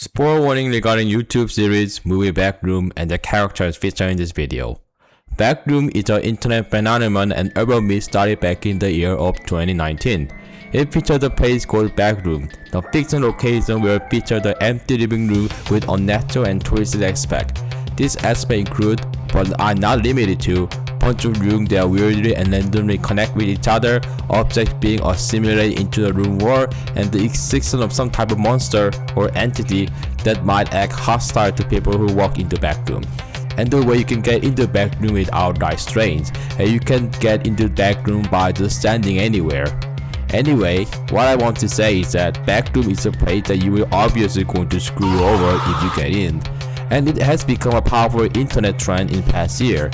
Spoiler warning regarding YouTube series, movie Backroom, and the characters featured in this video. Backroom is an internet phenomenon and urban myth started back in the year of 2019. It featured a place called Backroom, the fictional location where it featured the empty living room with unnatural and touristic aspect. This aspect include, but are not limited to, bunch of rooms that weirdly and randomly connect with each other, objects being assimilated into the room wall, and the existence of some type of monster or entity that might act hostile to people who walk into Backroom. And the way you can get into Backroom is outright strange, and you can get into Backroom by just standing anywhere. Anyway, what I want to say is that Backroom is a place that you will obviously going to screw over if you get in, and it has become a powerful internet trend in past year.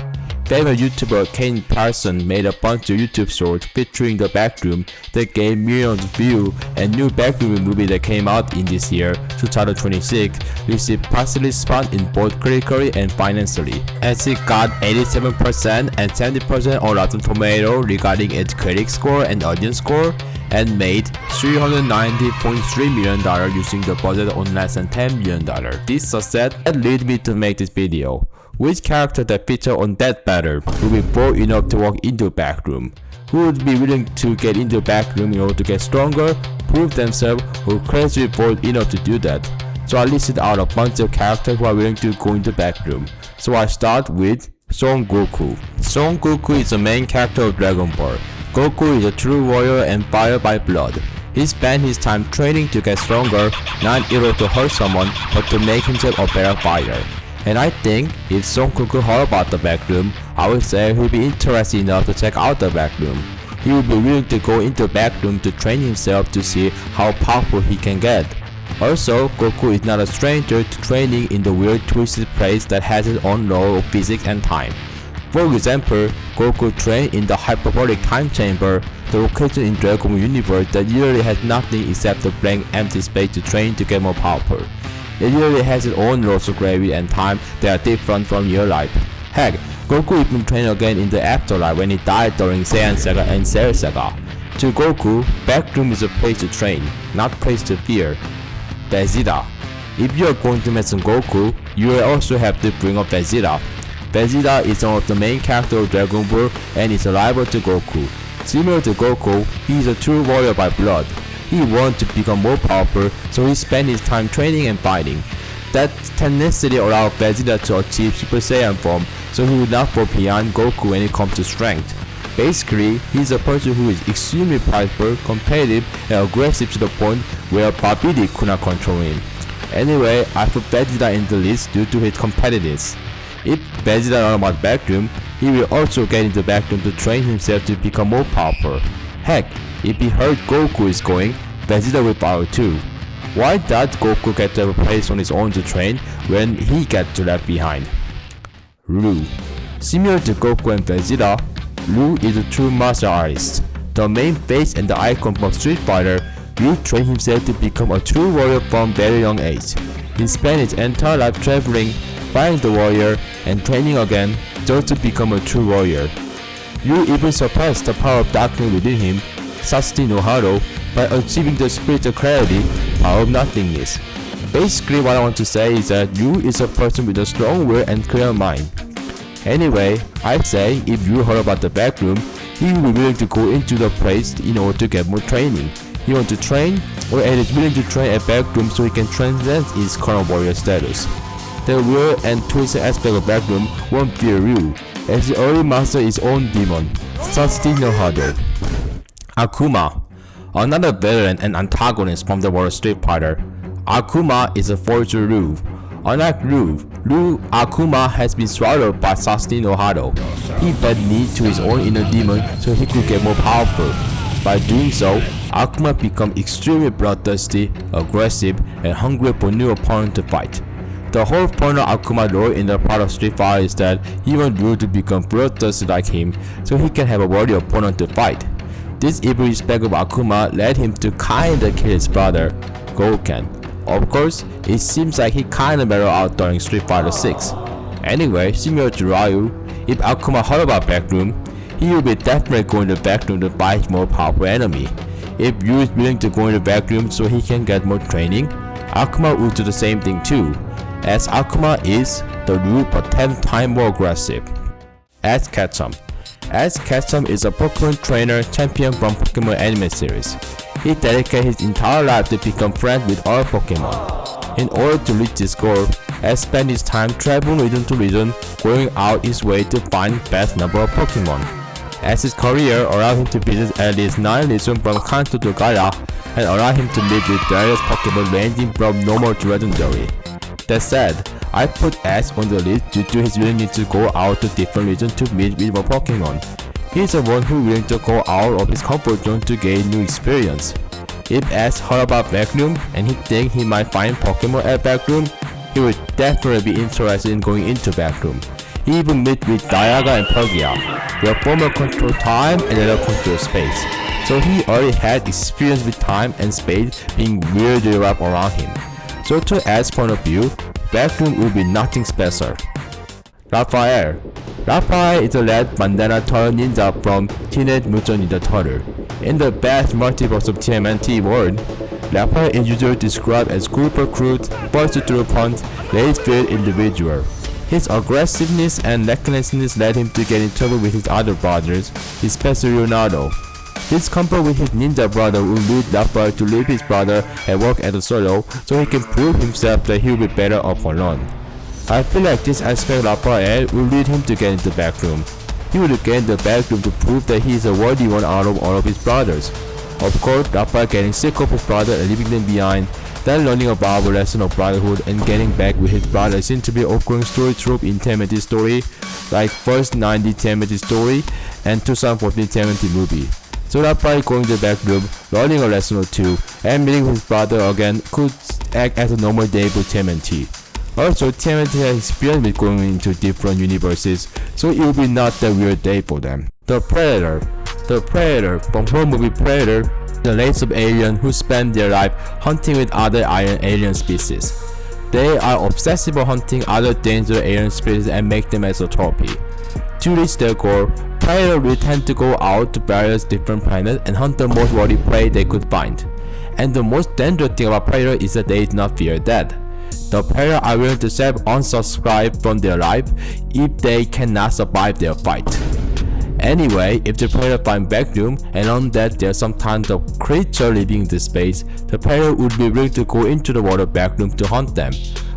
Famous YouTuber Kane Parson made a bunch of YouTube shorts featuring the Backroom that gained millions of views, and new Backroom movie that came out in this year, 2026, received positive response in both critically and financially, as it got 87% and 70% on Rotten Tomatoes regarding its critic score and audience score, and made $390.3 million using the budget on less than $10 million. This success led me to make this video. Which character that featured on that better will be bold enough to walk into Backroom? Who would be willing to get into Backroom in order to get stronger, prove themselves, or crazy bold enough to do that? So I listed out a bunch of characters who are willing to go into Backroom. So I start with Son Goku. Son Goku is the main character of Dragon Ball. Goku is a true warrior and fire by blood. He spent his time training to get stronger, not in order to hurt someone, but to make himself a better fighter. And I think if Son Goku heard about the Backroom, I would say he would be interested enough to check out the Backroom. He would be willing to go into the Backroom to train himself to see how powerful he can get. Also, Goku is not a stranger to training in the weird twisted place that has its own law of physics and time. For example, Goku trained in the hyperbolic time chamber, the location in Dragon Ball universe that usually has nothing except a blank empty space to train to get more powerful. It usually has its own laws of gravity and time that are different from your life. Heck, Goku even trained again in the afterlife when he died during Saiyan Saga and Cell Saga. To Goku, Backroom is a place to train, not a place to fear. Vegeta. If you are going to mention Goku, you will also have to bring up Vegeta. Vegeta is one of the main characters of Dragon Ball and is a rival to Goku. Similar to Goku, he is a true warrior by blood. He wanted to become more powerful, so he spent his time training and fighting. That tenacity allowed Vegeta to achieve Super Saiyan form, so he would not fall behind Goku when it comes to strength. Basically, he's a person who is extremely prideful, competitive, and aggressive to the point where Babidi could not control him. Anyway, I put Vegeta in the list due to his competitiveness. If Vegeta learns about Backroom, he will also get into Backroom to train himself to become more powerful. Heck, if he heard Goku is going, Vegeta will follow too. Why does Goku get to have a place on his own to train when he gets left behind? Ryu. Similar to Goku and Vegeta, Ryu is a true martial artist. The main face and the icon from Street Fighter, Ryu trained himself to become a true warrior from very young age. He spent his entire life traveling, fighting the warrior, and training again just to become a true warrior. Ryu even surpassed the power of darkness within him, Sasuke no Hado, by achieving the spiritual clarity, power of nothingness. Basically, what I want to say is that Ryu is a person with a strong will and clear mind. Anyway, I'd say if you heard about the Backroom, he will be willing to go into the place in order to get more training. He wants to train, or at least willing to train at Backroom so he can transcend his current warrior status. The weird and twisted aspect of Backroom won't fear Ryu, as he already mastered his own demon, Sasuke no Hado. Akuma. Another villain and antagonist from the world of Street Fighter. Akuma is a forger Ryu. Unlike Ryu, Akuma has been swallowed by Sasuke no Hado. He fed meat to his own inner demon so he could get more powerful. By doing so, Akuma becomes extremely bloodthirsty, aggressive, and hungry for new opponents to fight. The whole point of Akuma's role in the part of Street Fighter is that he wants Ryu to become bloodthirsty like him so he can have a worthy opponent to fight. This evil aspect of Akuma led him to kinda kill his brother, Gouken. Of course, it seems like he kinda mellowed out during Street Fighter 6. Anyway, similar to Ryu, if Akuma heard about Backroom, he will be definitely going to Backroom to fight more powerful enemy. If Ryu is willing to go into Backroom so he can get more training, Akuma would do the same thing too, as Akuma is the root but 10 times more aggressive. Ash Ketchum. Ash Ketchum is a Pokemon trainer champion from Pokemon anime series. He dedicated his entire life to become friends with all Pokemon. In order to reach this goal, Ash spent his time traveling region to region, going out his way to find best number of Pokemon. Ash's career allowed him to visit at least 9 regions from Kanto to Gaia, and allowed him to meet with various Pokemon ranging from normal to legendary. That said, I put Ash on the list due to his willingness to go out to different regions to meet with more Pokemon. He is the one who willing to go out of his comfort zone to gain new experience. If Ash heard about Backroom and he think he might find Pokemon at Backroom, he would definitely be interested in going into Backroom. He even met with Dialga and Purgia, where former control time and later control space. So he already had experience with time and space being weirdly wrapped around him. So to Ash's point of view, Backroom will be nothing special. Raphael. Raphael is a red bandana turtle ninja from Teenage Mutant Ninja Turtle. In the vast multiverse of TMNT world, Raphael is usually described as super crude, burst-through-punch, late-field individual. His aggressiveness and recklessness led him to get in trouble with his other brothers, especially Leonardo. His combo with his ninja brother will lead Raphael to leave his brother and work as a solo so he can prove himself that he will be better off alone. I feel like this aspect of Raphael will lead him to get into the Backroom. He will gain the Backroom to prove that he is a worthy one out of all of his brothers. Of course, Raphael getting sick of his brother and leaving them behind, then learning about the lesson of brotherhood and getting back with his brother seems to be an ongoing story trope in TMNT story, like first 90 TMNT story and 2014 TMNT movie. So Raphael going to the Backroom, learning a lesson or two, and meeting his brother again could act as a normal day for TMNT. Also, TMNT has experience with going into different universes, so it will be not that weird day for them. The Predator. The Predator from horror movie Predator, the race of aliens who spend their life hunting with other iron alien species. They are obsessive about hunting other dangerous alien species and make them as a trophy. To reach their goal, Predator will tend to go out to various different planets and hunt the most worthy prey they could find. And the most dangerous thing about Predator is that they do not fear death. The Predator are willing to self-unsubscribe from their life if they cannot survive their fight. Anyway, if the Predator find Backroom and on that there are some kind of creature living in this space, the Predator would be willing to go into the water Backroom to hunt them.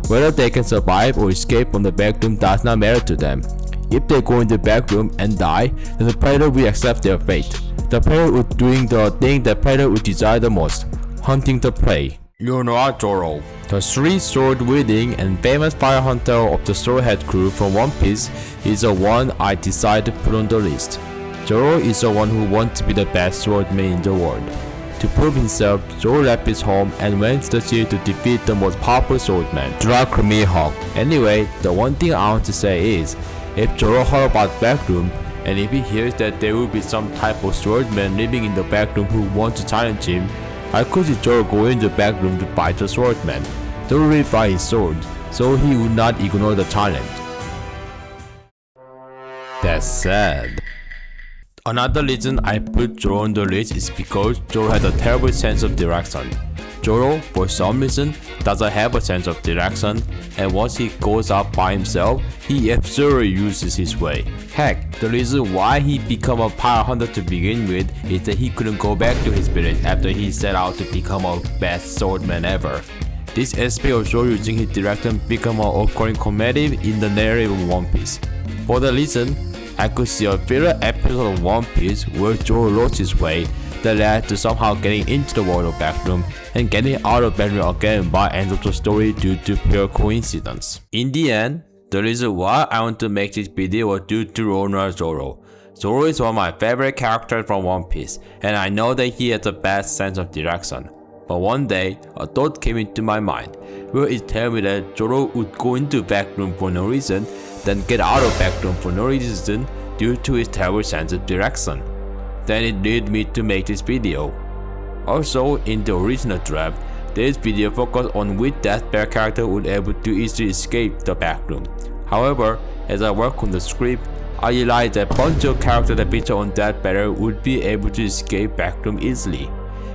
Whether they can survive or escape from the Backroom does not matter to them. If they go in the Backroom and die, then the Predator will accept their fate. The Predator would doing the thing the Predator would desire the most, hunting the prey. Leonardo, the three-sword wielding and famous fire hunter of the Straw Hat crew from One Piece, is the one I decided to put on the list. Zoro is the one who wants to be the best swordsman in the world. To prove himself, Zoro left his home and went to the city to defeat the most powerful swordsman, Mihawk. Anyway, the one thing I want to say is, if Zoro heard about Backroom, and if he hears that there will be some type of swordsman living in the Backroom who wants to challenge him, I could see Zoro go in the Backroom to fight the swordsman. Zoro will fight his sword, so he would not ignore the challenge. That's sad. Another reason I put Zoro on the list is because Zoro has a terrible sense of direction. Zoro, for some reason, doesn't have a sense of direction, and once he goes out by himself, he absolutely uses his way. Heck, the reason why he became a power hunter to begin with is that he couldn't go back to his village after he set out to become a best swordsman ever. This aspect of Zoro using his direction became a occurring comedy in the narrative of One Piece. For the reason, I could see a filler episode of One Piece where Zoro lost his way that led to somehow getting into the world of Backroom and getting out of Backroom again by end of the story due to pure coincidence. In the end, the reason why I want to make this video was due to Ronar Zoro. Zoro is one of my favorite characters from One Piece, and I know that he has the best sense of direction. But one day, a thought came into my mind, where it told me that Zoro would go into Backroom for no reason, then get out of Backroom for no reason due to his terrible sense of direction. Then it led me to make this video. Also, in the original draft, this video focused on which Death Bear character would be able to easily escape the Backroom. However, as I worked on the script, I realized that a bunch of characters that feature on Death Bear would be able to escape Backroom easily.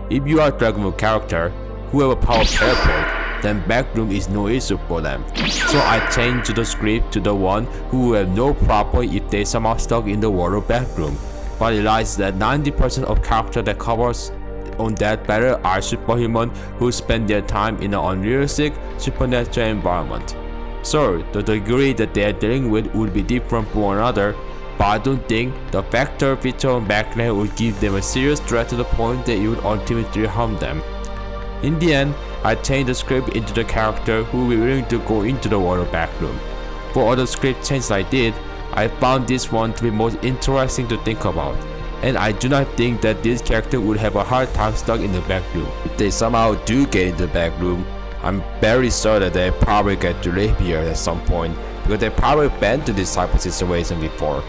If you are a Dragon Ball character who have a power teleport, then Backroom is no issue for them. So I changed the script to the one who will have no problem if they somehow stuck in the world of Backroom. But I realized that 90% of characters that covers on that battle are superhuman who spend their time in an unrealistic, supernatural environment. So the degree that they are dealing with would be different from one another, but I don't think the factor feature on Backroom would give them a serious threat to the point that it would ultimately harm them. In the end, I changed the script into the character who will be willing to go into the world of Backroom. For other script changes I did, I found this one to be most interesting to think about, and I do not think that this character would have a hard time stuck in the Backroom. If they somehow do get into the Backroom, I'm very sure that they probably get to live here at some point, because they probably been to this type of situation before.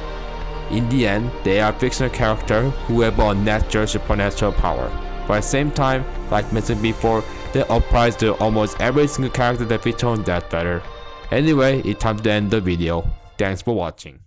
In the end, they are fictional characters who have a natural supernatural power, but at the same time, like mentioned before, they apply to almost every single character that features on that battle. Anyway, it's time to end the video. Thanks for watching.